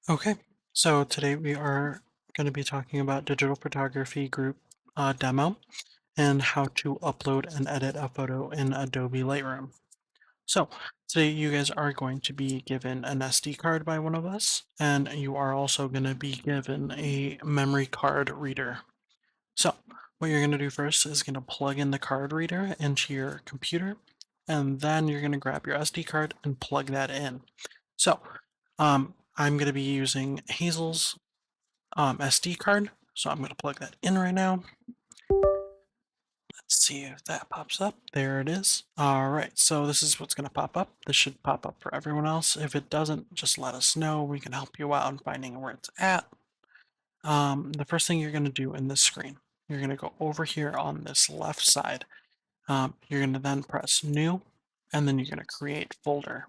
Okay, so today we are going to be talking about digital photography group demo and how to upload and edit a photo in Adobe Lightroom. So today you guys are going to be given an SD card by one of us, and you are also going to be given a memory card reader. So what you're going to do first is going to plug in the card reader into your computer, and then you're going to grab your SD card and plug that in. So I'm going to be using Hazel's SD card. So I'm going to plug that in right now. Let's see if that pops up. There it is. All right, so this is what's going to pop up. This should pop up for everyone else. If it doesn't, just let us know. We can help you out in finding where it's at. The first thing you're going to do in this screen, you're going to go over here on this left side. You're going to then press New, and then you're going to create folder.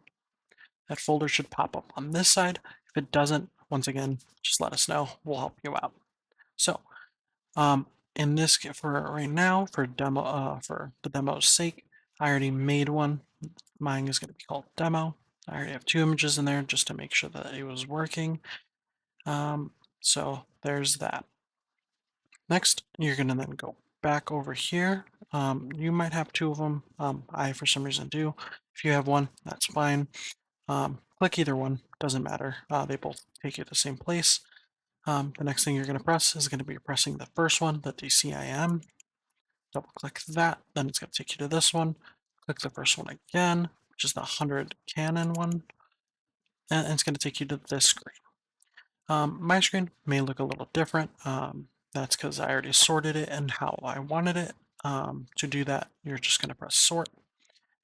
That folder should pop up on this side. If it doesn't, once again, just let us know. We'll help you out. So Um, in this for right now, for the demo's sake, I already made one. Mine is going to be called demo. I already have two images in there just to make sure that it was working. So there's that. Next, you're going to then go back over here. You might have two of them. I, for some reason, do. If you have one, that's fine. Click either one, doesn't matter. They both take you to the same place. The next thing you're going to press is going to be pressing the first one, the DCIM. Double click that, then it's going to take you to this one. Click the first one again, which is the 100 Canon one, and it's going to take you to this screen. My screen may look a little different. That's because I already sorted it and how I wanted it. To do that, you're just going to press sort,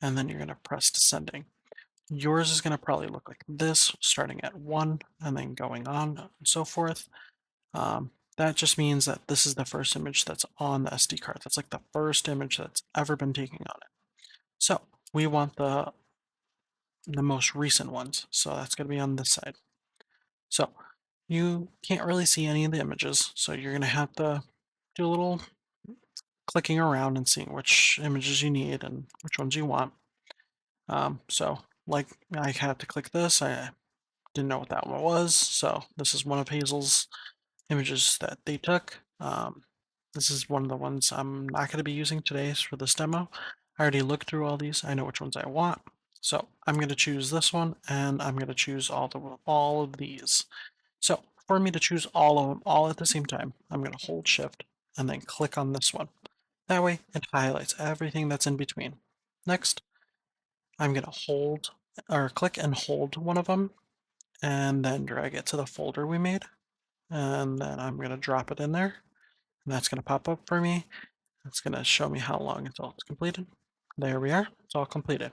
and then you're going to press descending. Yours is going to probably look like this, starting at 1 and then going on and so forth. That just means that this is the first image that's on the SD card. That's like the first image that's ever been taken on it. So we want the most recent ones. So that's going to be on this side. So you can't really see any of the images. So you're going to have to do a little clicking around and seeing which images you need and which ones you want. So like I had to click this. I didn't know what that one was. So this is one of Hazel's images that they took. This is one of the ones I'm not going to be using today for this demo. I already looked through all these. I know which ones I want. So I'm going to choose this one, and I'm going to choose all of these. So for me to choose all of them all at the same time, I'm going to hold Shift and then click on this one. That way it highlights everything that's in between. Next, I'm going to hold or click and hold one of them and then drag it to the folder we made. And then I'm going to drop it in there. And that's going to pop up for me. It's going to show me how long until it's completed. There we are. It's all completed.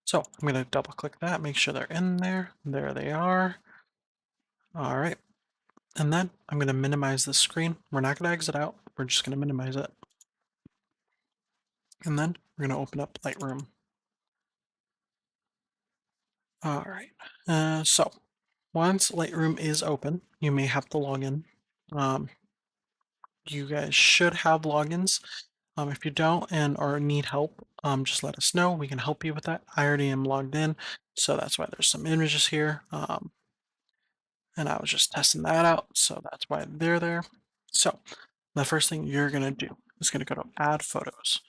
So I'm going to double click that, make sure they're in there. There they are. All right. And then I'm going to minimize this screen. We're not going to exit out. We're just going to minimize it. And then we're going to open up Lightroom. All right. So once Lightroom is open, you may have to log in. Um, you guys should have logins. If you don't and or need help, just let us know. We can help you with that. I already am logged in, so that's why there's some images here. And I was just testing that out, so that's why they're there. So the first thing you're gonna do is gonna go to Add Photos,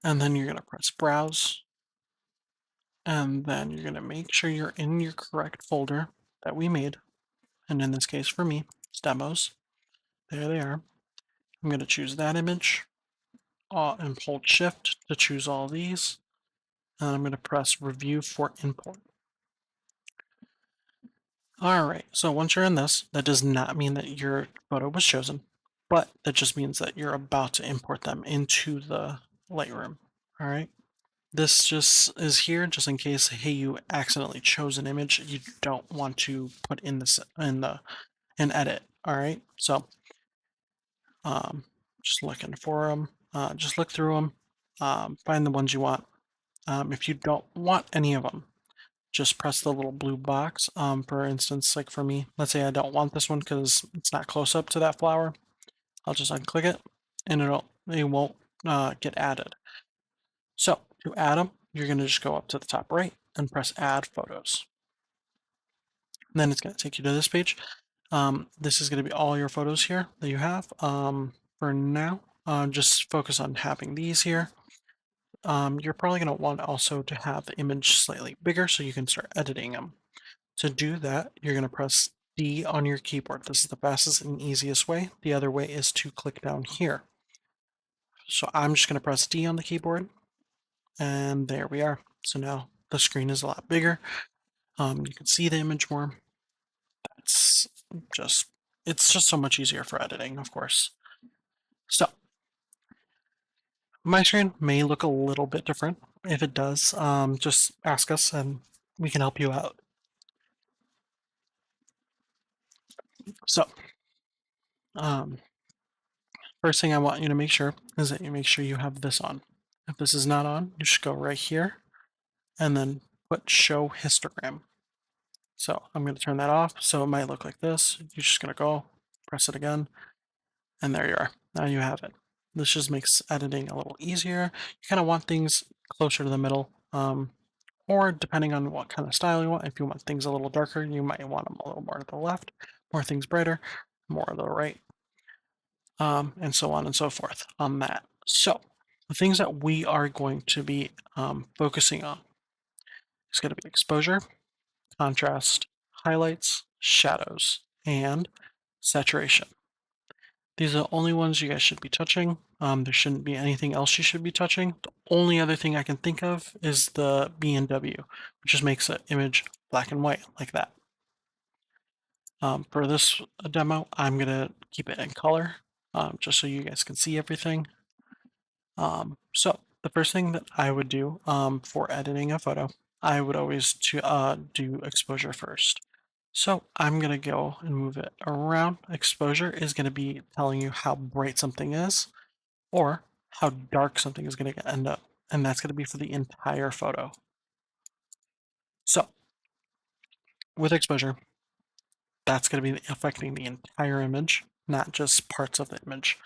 and then you're gonna press Browse, and then you're gonna make sure you're in your correct folder that we made. And in this case, for me, it's demos. There they are. I'm gonna choose that image, and hold Shift to choose all these. And I'm going to press Review for Import. All right, so once you're in this, that does not mean that your photo was chosen, but that just means that you're about to import them into the Lightroom. All right, this just is here just in case, hey, you accidentally chose an image you don't want to put in this in edit. All right, so just looking for them, just look through them, find the ones you want. If you don't want any of them, just press the little blue box. For instance, like for me, let's say I don't want this one because it's not close up to that flower. I'll just unclick it and it won't get added. So to add them, you're going to just go up to the top right and press Add Photos. then it's going to take you to this page. This is going to be all your photos here that you have. For now, just focus on having these here. You're probably going to want also to have the image slightly bigger so you can start editing them. To do that, you're going to press D on your keyboard. This is the fastest and easiest way. The other way is to click down here. So I'm just going to press D on the keyboard, and there we are. So now the screen is a lot bigger. You can see the image more. It's just it's just so much easier for editing, of course. So my screen may look a little bit different. If it does, just ask us and we can help you out. So, um, first thing I want you to make sure is that you make sure you have this on. If this is not on, you should go right here and then put show histogram. So I'm going to turn that off. So it might look like this. You're just going to go press it again, and there you are. Now you have it. This just makes editing a little easier. You kind of want things closer to the middle, or depending on what kind of style you want. If you want things a little darker, you might want them a little more to the left, more things brighter, more to the right, and so on and so forth on that. So the things that we are going to be focusing on is going to be exposure, contrast, highlights, shadows, and saturation. These are the only ones you guys should be touching. There shouldn't be anything else you should be touching. The only other thing I can think of is the B and W, which just makes the image black and white like that. For this demo, I'm gonna keep it in color, just so you guys can see everything. So the first thing that I would do for editing a photo, I would always do exposure first. So I'm going to go and move it around. Exposure is going to be telling you how bright something is or how dark something is going to end up. And that's going to be for the entire photo. So with exposure, that's going to be affecting the entire image, not just parts of the image.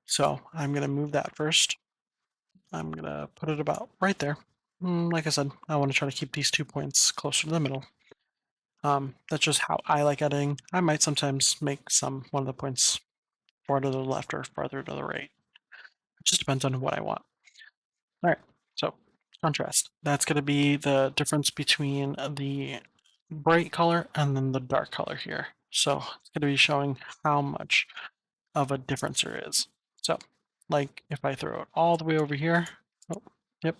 So I'm going to move that first. I'm going to put it about right there. Like I said, I want to try to keep these 2 points closer to the middle. That's just how I like editing. I might sometimes make one of the points farther to the left or farther to the right. It just depends on what I want. All right, so contrast. That's going to be the difference between the bright color and then the dark color here. So it's going to be showing how much of a difference there is. So, like if I throw it all the way over here, oh, yep,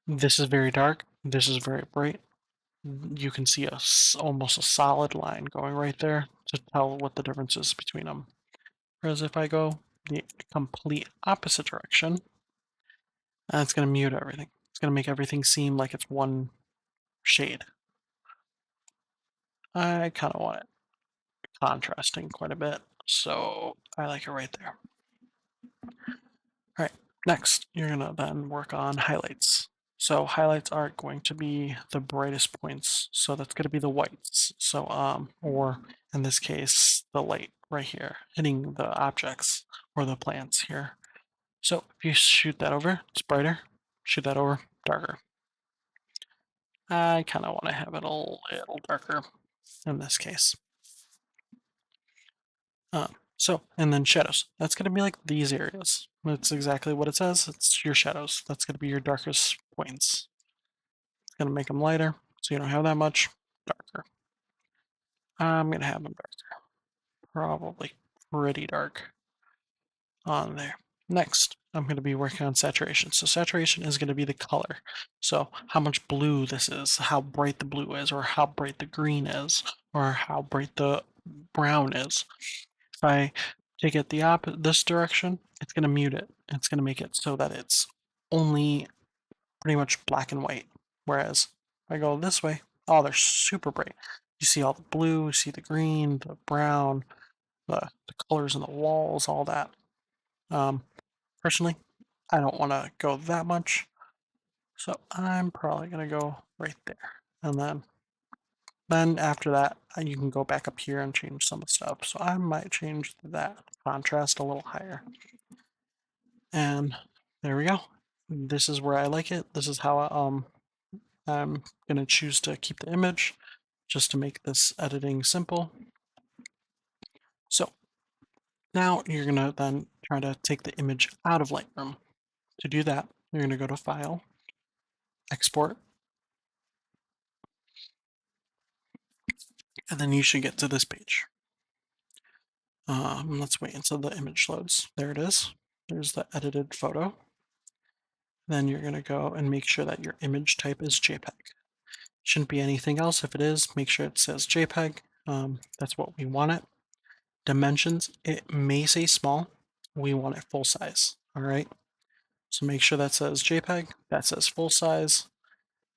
this is very dark, this is very bright. You can see almost a solid line going right there to tell what the difference is between them. Whereas if I go the complete opposite direction, it's going to mute everything. It's going to make everything seem like it's one shade. I kind of want it contrasting quite a bit, so I like it right there. All right, next, you're going to then work on highlights. So highlights are going to be the brightest points. So that's going to be the whites. So, or in this case, the light right here, hitting the objects or the plants here. So if you shoot that over, it's brighter. Shoot that over, darker. I kind of want to have it a little darker in this case. And then shadows. That's going to be like these areas. That's exactly what it says. It's your shadows. That's going to be your darkest points. It's going to make them lighter, so you don't have that much. Darker. I'm going to have them darker. Probably pretty dark on there. Next, I'm going to be working on saturation. So saturation is going to be the color. So how much blue this is, how bright the blue is, or how bright the green is, or how bright the brown is. If I take it this direction, it's going to mute it. It's going to make it so that it's only pretty much black and white. Whereas if I go this way, oh, they're super bright. You see all the blue, you see the green, the brown, the colors in the walls, all that. Personally, I don't want to go that much, so I'm probably going to go right there. And then after that, you can go back up here and change some of the stuff. So I might change that contrast a little higher. And there we go. This is where I like it. This is how I'm going to choose to keep the image. just to make this editing simple. So now you're going to then try to take the image out of Lightroom. To do that, you're going to go to File, Export, and then you should get to this page. Let's wait until the image loads. There it is. There's the edited photo. Then you're going to go and make sure that your image type is JPEG. Shouldn't be anything else. If it is, make sure it says JPEG. That's what we want it. Dimensions, it may say small. We want it full size. All right. So make sure that says JPEG, that says full size.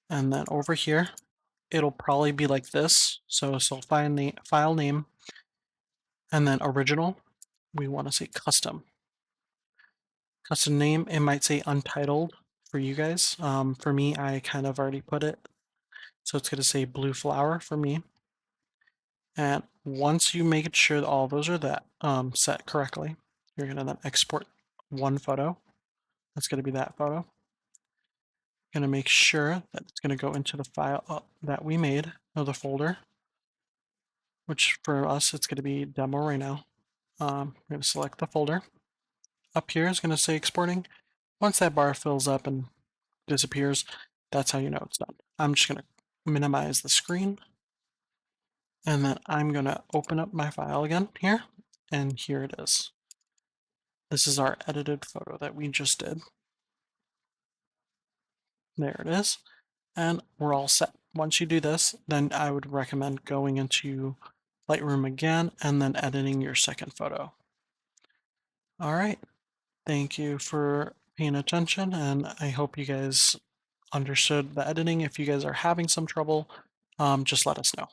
And then over here, it'll probably be like this. So find the file name and then original. We want to say custom. Custom name, it might say untitled for you guys. For me, I kind of already put it. So it's going to say blue flower for me. And once you make it sure that all those are set correctly, you're going to then export one photo. That's going to be that photo. Going to make sure that it's going to go into the file that we made, or the folder, which for us, it's going to be demo right now. I'm going to select the folder. Up here is going to say exporting. Once that bar fills up and disappears, that's how you know it's done. I'm just going to minimize the screen. And then I'm going to open up my file again here. And here it is. This is our edited photo that we just did. There it is. And we're all set. Once you do this, then I would recommend going into Lightroom again and then editing your second photo. All right. Thank you for paying attention, and I hope you guys understood the editing. If you guys are having some trouble, just let us know.